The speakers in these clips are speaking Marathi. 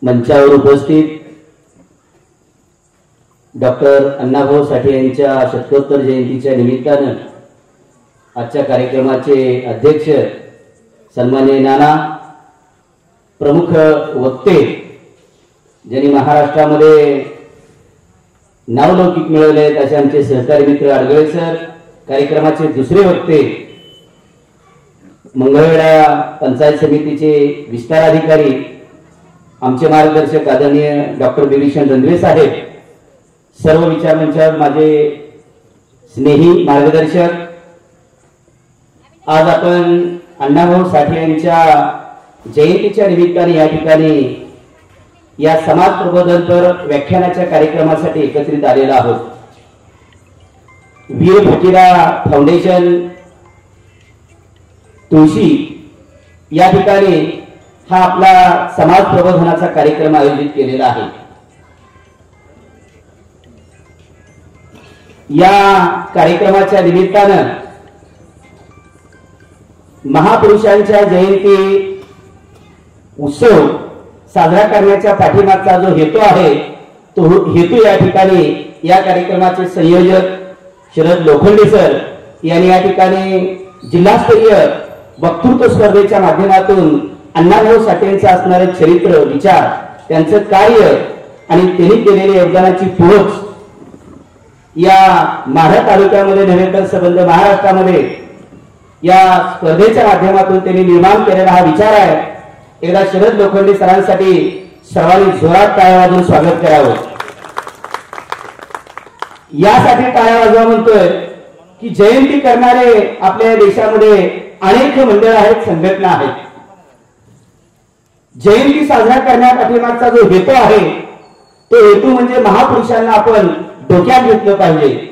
मंचावर उपस्थित डॉक्टर अण्णाभाऊ साठे यांच्या शतकोत्तर जयंतीच्या निमित्तानं आजच्या कार्यक्रमाचे अध्यक्ष सन्माननीय नाना, प्रमुख वक्ते ज्यांनी महाराष्ट्रामध्ये नावलौकिक मिळवले आहेत असे आमचे सहकारी मित्र अडगळे सर, कार्यक्रमाचे दुसरे वक्ते मंगळवेढा पंचायत समितीचे विस्तार अधिकारी आमचे मार्गदर्शक आदरणीय डॉक्टर बिभीषण रंधवे साहेब, सर्व विचार मंचावर माझे स्नेही मार्गदर्शक, आज आपण अण्णाभाऊ साठे यांच्या जयंतीच्या निमित्ताने या ठिकाणी या समाज प्रबोधनपर व्याख्यानाच्या कार्यक्रमासाठी एकत्रित आलेलो आहोत। वीर फकीरा फाउंडेशन तुळशी या ठिकाणी हा आपला समाज प्रबोधनाचा कार्यक्रम आयोजित केलेला आहे। या कार्यक्रमाच्या निमित्तानं महापुरुषांच्या जयंती उत्सव साजरा करण्याच्या पाठीमागचा जो हेतू आहे तो हेतू या ठिकाणी या कार्यक्रमाचे संयोजक शरद लोखंडे सर यांनी या ठिकाणी जिल्हास्तरीय वक्तृत्व स्पर्धेच्या माध्यमातून अण्णाभाऊ साठेंचं असणारे चरित्र, विचार, त्यांचं कार्य आणि त्यांनी केलेल्या योगदानाची पोहोच या माढा तालुक्यामध्ये नव्हे तर संबंध महाराष्ट्रामध्ये या स्पर्धेच्या माध्यमातून त्यांनी निर्माण केलेला हा विचार आहे। एकदा शरद लोखंडे सरांसाठी सर्वांनी जोरात टाळ्या वाजवून स्वागत करावं। यासाठी टाळ्या वाजवा म्हणतोय की जयंती करणारे आपल्या देशामध्ये अनेक मंडळ आहेत, संघटना आहेत। जयंती साजरा करण्यापाठीमागचा जो हेतू आहे तो हेतू म्हणजे महापुरुषांना आपण डोक्यात घेतलं पाहिजे।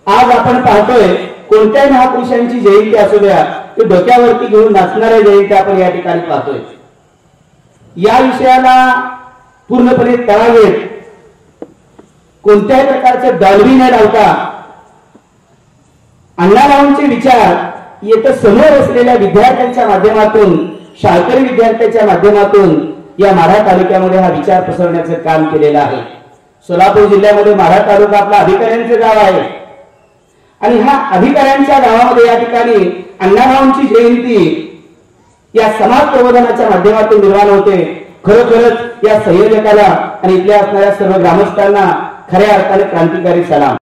आज आपण पाहतोय कोणत्याही महापुरुषांची जयंती असू द्या ते डोक्यावरती घेऊन नाचणाऱ्या जयंती आपण या ठिकाणी पाहतोय। या विषयाला पूर्णपणे तळावेत कोणत्याही प्रकारचं डालवी न लावता अण्णाभाऊंचे विचार येथे समोर असलेल्या विद्यार्थ्यांच्या माध्यमातून, शाळकरी विद्यार्थ्यांच्या माध्यमातून या माढा तालुक्यामध्ये हा विचार पसरवण्याचं काम केलेलं आहे। सोलापूर जिल्ह्यामध्ये माढा तालुका आपला अधिकाऱ्यांचं गाव आहे आणि ह्या अधिकाऱ्यांच्या गावामध्ये या ठिकाणी अण्णाभाऊंची जयंती या समाज प्रबोधनाच्या माध्यमातून निर्माण होते। खरोखरच या संयोजकाला आणि इथल्या असणाऱ्या सर्व ग्रामस्थांना खऱ्या अर्थाने क्रांतिकारी सलाम।